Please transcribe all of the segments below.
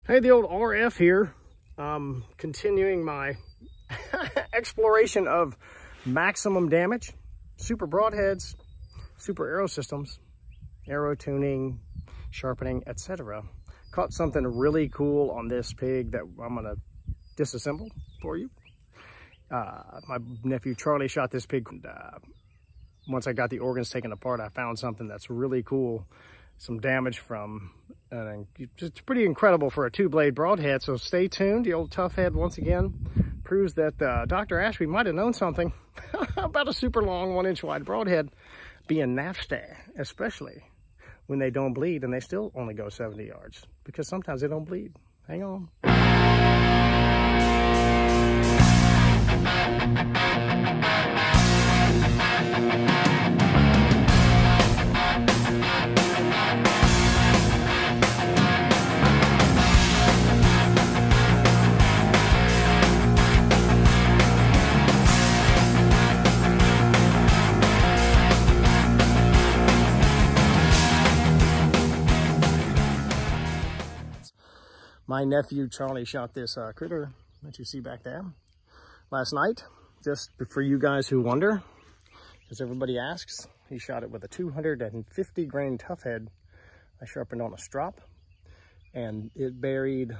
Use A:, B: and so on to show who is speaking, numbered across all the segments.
A: Hey, the old RF here. Continuing my exploration of maximum damage, super broadheads, super arrow systems, arrow tuning, sharpening, etc. Caught something really cool on this pig that I'm gonna disassemble for you. My nephew Charlie shot this pig. Once I got the organs taken apart, I found something that's really cool. Some damage from, it's pretty incredible for a 2-blade broadhead, so stay tuned. The old Tuffhead, once again, proves that Dr. Ashby might have known something about a super long 1-inch wide broadhead being nasty, especially when they don't bleed and they still only go 70 yards, because sometimes they don't bleed. Hang on. My nephew Charlie shot this critter that you see back there last night. Just for you guys who wonder, as everybody asks, he shot it with a 250 grain Tuffhead I sharpened on a strop, and it buried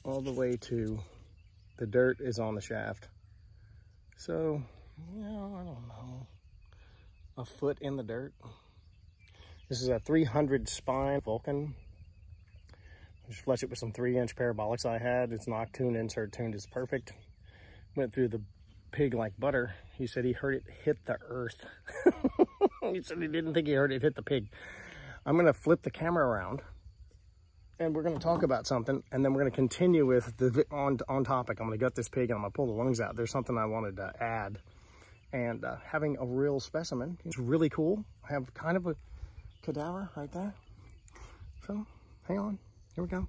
A: all the way to the dirt is on the shaft. So, you know, I don't know, a foot in the dirt. This is a 300 spine Vulcan. Just flush it with some 3-inch parabolics I had. It's Noctune insert tuned. It's perfect. Went through the pig like butter. He said he heard it hit the earth. He said he didn't think he heard it hit the pig. I'm going to flip the camera around and we're going to talk about something, and then we're going to continue with the on topic. I'm going to gut this pig and I'm going to pull the lungs out. There's something I wanted to add, and having a real specimen is really cool. I have kind of a cadaver right there. So hang on. Here we go.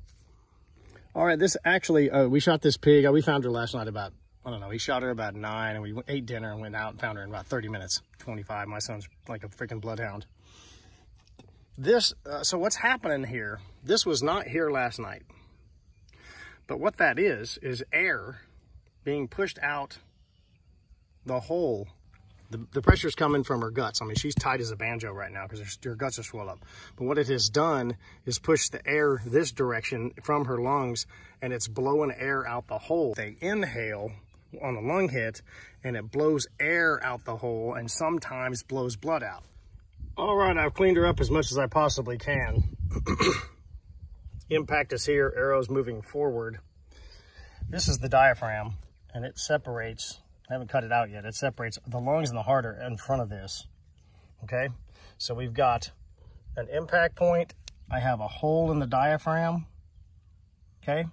A: All right, this actually, we shot this pig. We found her last night about, I don't know, he shot her about 9, and we ate dinner and went out and found her in about 30 minutes, 25. My son's like a freaking bloodhound. This, so what's happening here, this was not here last night. But what that is air being pushed out the hole. The pressure's coming from her guts. I mean, she's tight as a banjo right now because her guts are swelled up. But what it has done is push the air this direction from her lungs, and it's blowing air out the hole. They inhale on a lung hit, and it blows air out the hole and sometimes blows blood out. All right, I've cleaned her up as much as I possibly can. Impact is here, arrows moving forward. This is the diaphragm, and it separates. I haven't cut it out yet. It separates the lungs and the heart are in front of this. Okay, so we've got an impact point. I have a hole in the diaphragm. Okay,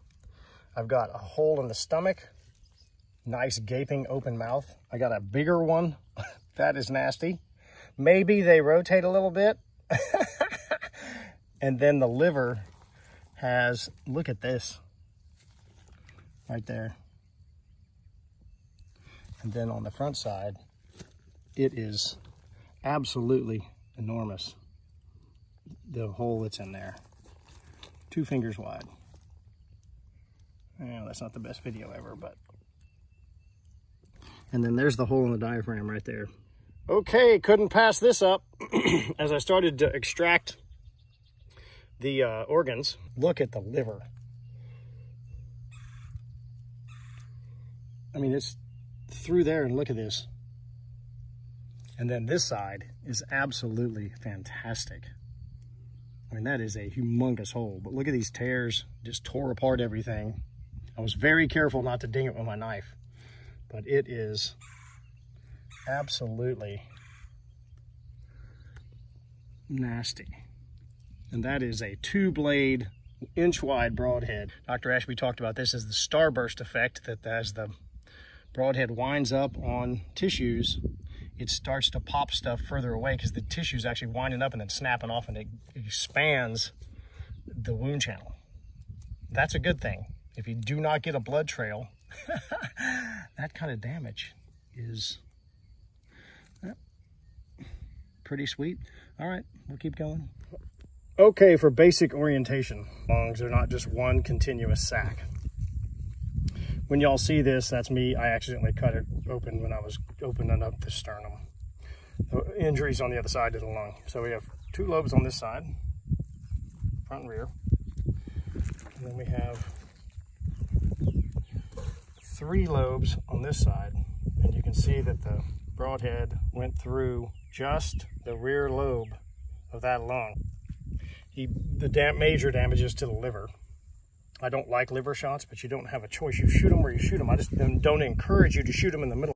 A: I've got a hole in the stomach. Nice gaping open mouth. I got a bigger one. That is nasty. Maybe they rotate a little bit. And then the liver has, look at this right there. And then on the front side, it is absolutely enormous. The hole that's in there, 2 fingers wide. Yeah, that's not the best video ever, but. And then there's the hole in the diaphragm right there. Okay, couldn't pass this up. As I started to extract the organs, look at the liver. I mean, it's through there, and look at this. And then this side is absolutely fantastic. I mean, that is a humongous hole, but look at these tears, just tore apart everything. I was very careful not to ding it with my knife, but it is absolutely nasty. And that is a 2-blade, inch-wide broadhead. Dr. Ashby talked about this as the starburst effect, that as the broadhead winds up on tissues, it starts to pop stuff further away because the tissue's actually winding up and then snapping off, and it expands the wound channel. That's a good thing. If you do not get a blood trail, that kind of damage is pretty sweet. All right, we'll keep going. okay for basic orientation. Longs are not just one continuous sack. When y'all see this, that's me. I accidentally cut it open when I was opening up the sternum. The injury's on the other side of the lung. So we have 2 lobes on this side, front and rear. And then we have 3 lobes on this side. And you can see that the broadhead went through just the rear lobe of that lung. The major damage is to the liver. I don't like liver shots, but you don't have a choice. You shoot them where you shoot them. I just don't encourage you to shoot them in the middle.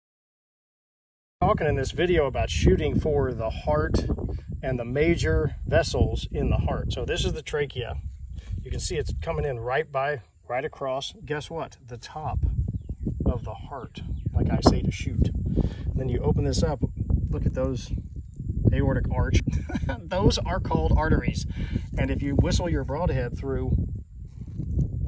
A: I'm talking in this video about shooting for the heart and the major vessels in the heart. So this is the trachea. You can see it's coming in right across, guess what? The top of the heart, like I say to shoot. And then you open this up, look at those aortic arch. Those are called arteries. And if you whistle your broadhead through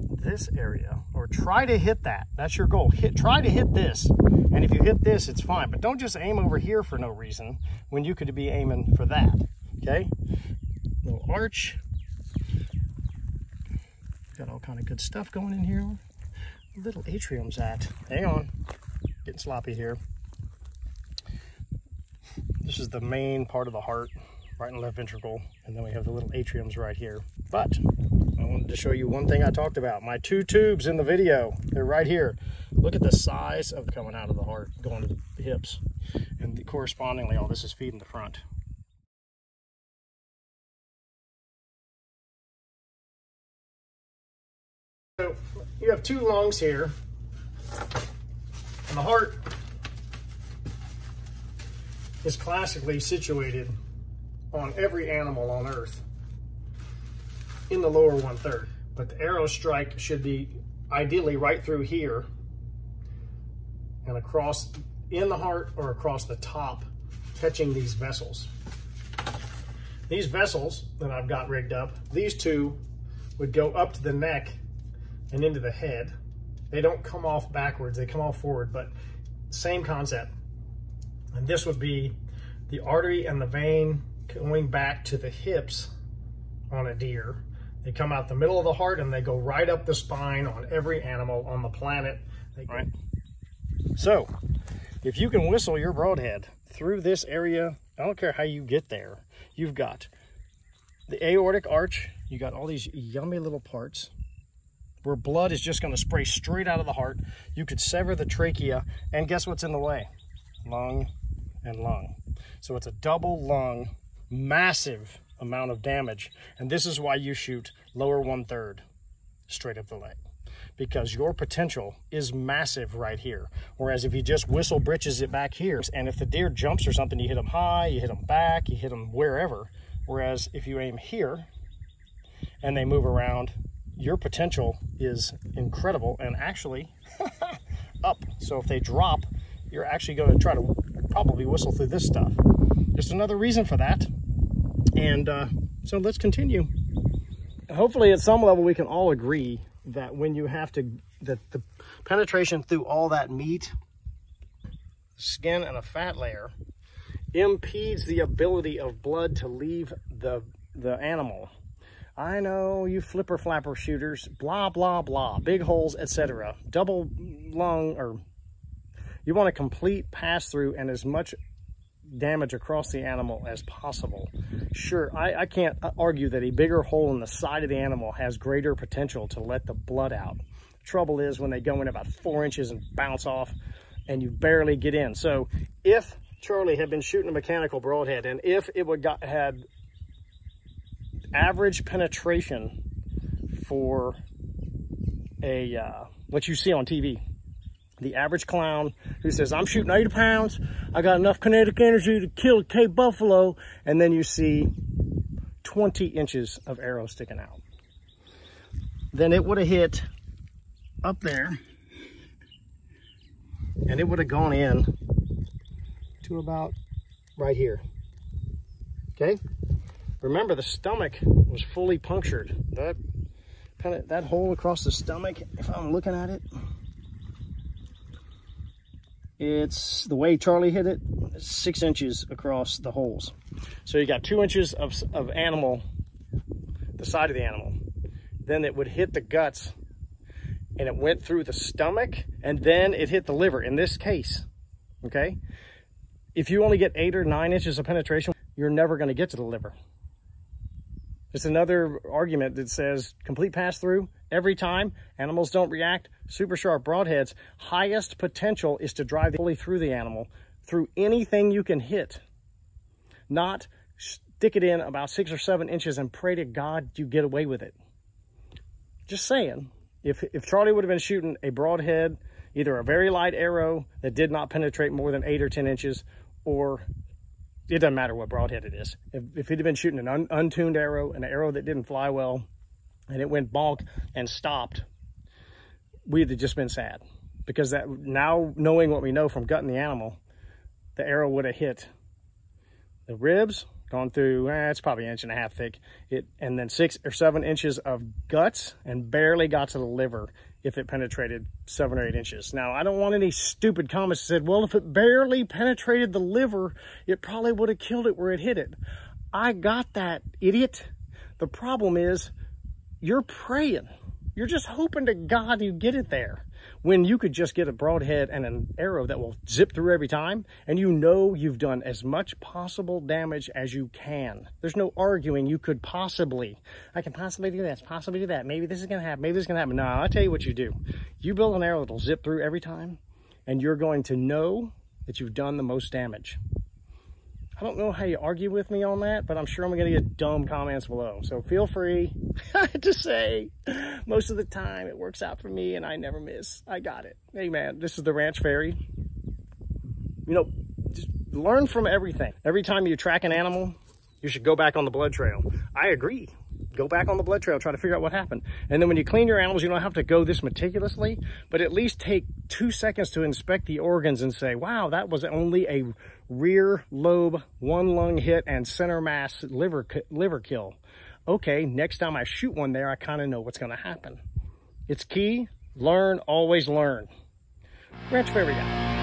A: this area, or try to hit that, that's your goal. Try to hit this, and if you hit this, it's fine, but don't just aim over here for no reason when you could be aiming for that. Okay, little arch, got all kind of good stuff going in here. Little atrium's at, hang on, getting sloppy here. This is the main part of the heart, right and left ventricle, and then we have the little atriums right here. But I wanted to show you one thing I talked about. My 2 tubes in the video, they're right here. Look at the size of coming out of the heart, going to the hips. And correspondingly, all this is feeding the front. So you have 2 lungs here, and the heart is classically situated on every animal on Earth in the lower 1/3. But the arrow strike should be ideally right through here and across in the heart or across the top, touching these vessels. These vessels that I've got rigged up, these 2 would go up to the neck and into the head. They don't come off backwards, they come off forward, but same concept. And this would be the artery and the vein going back to the hips on a deer. They come out the middle of the heart and they go right up the spine on every animal on the planet. Right. So if you can whistle your broadhead through this area, I don't care how you get there, you've got the aortic arch, you got all these yummy little parts where blood is just going to spray straight out of the heart. You could sever the trachea, and guess what's in the way? Lung and lung. So it's a double lung, massive amount of damage. And this is why you shoot lower 1/3 straight up the leg, because your potential is massive right here. Whereas if you just whistle britches it back here, and if the deer jumps or something, you hit them high, you hit them back, you hit them wherever. Whereas if you aim here and they move around, your potential is incredible and actually up. So if they drop, you're actually going to try to probably whistle through this stuff. Just another reason for that. And so let's continue. Hopefully at some level we can all agree that when you have to, that the penetration through all that meat, skin, and a fat layer impedes the ability of blood to leave the animal. I know you flipper flapper shooters, blah, blah, blah, big holes, etc. Double lung, or you want a complete pass through and as much damage across the animal as possible. Sure, I can't argue that a bigger hole in the side of the animal has greater potential to let the blood out. Trouble is when they go in about 4 inches and bounce off and you barely get in. So if Charlie had been shooting a mechanical broadhead, and if it had average penetration for a what you see on TV, the average clown who says, I'm shooting 80 pounds, I got enough kinetic energy to kill a Cape buffalo, and then you see 20 inches of arrow sticking out. Then it would have hit up there, and it would have gone in to about right here. Okay? Remember, the stomach was fully punctured. That hole across the stomach, if I'm looking at it, it's the way Charlie hit it, 6 inches across the holes. So you got 2 inches of animal the side of the animal. Then it would hit the guts, and it went through the stomach, and then it hit the liver in this case, okay? If you only get 8 or 9 inches of penetration, you're never going to get to the liver. It's another argument that says complete pass-through every time. Animals don't react. Super sharp broadheads. Highest potential is to drive fully through the animal, through anything you can hit. Not stick it in about 6 or 7 inches and pray to God you get away with it. Just saying. If Charlie would have been shooting a broadhead, either a very light arrow that did not penetrate more than 8 or 10 inches, or it doesn't matter what broadhead it is. If he'd have been shooting an untuned arrow, an arrow that didn't fly well, and it went bonk and stopped, we'd have just been sad. Because that, now knowing what we know from gutting the animal, the arrow would have hit the ribs, gone through, it's probably 1.5 inches thick, and then 6 or 7 inches of guts, and barely got to the liver if it penetrated 7 or 8 inches. Now, I don't want any stupid comments that said, well, if it barely penetrated the liver, it probably would have killed it where it hit it. I got that, idiot. The problem is, you're praying. You're just hoping to God you get it there, when you could just get a broadhead and an arrow that will zip through every time, and you know you've done as much possible damage as you can. There's no arguing you could possibly. I can possibly do this, possibly do that. Maybe this is going to happen. Maybe this is going to happen. No, I'll tell you what you do. You build an arrow that'll zip through every time, and you're going to know that you've done the most damage. I don't know how you argue with me on that, but I'm sure I'm going to get dumb comments below. So feel free to say, most of the time it works out for me and I never miss. I got it. Hey man, this is the Ranch Fairy. You know, just learn from everything. Every time you track an animal, you should go back on the blood trail. I agree. Go back on the blood trail, try to figure out what happened. And then when you clean your animals, you don't have to go this meticulously, but at least take 2 seconds to inspect the organs and say, wow, that was only a rear lobe, 1 lung hit, and center mass liver kill. Okay, next time I shoot one there, I kind of know what's going to happen. It's key. Learn, always learn. Ranch Fairy guy.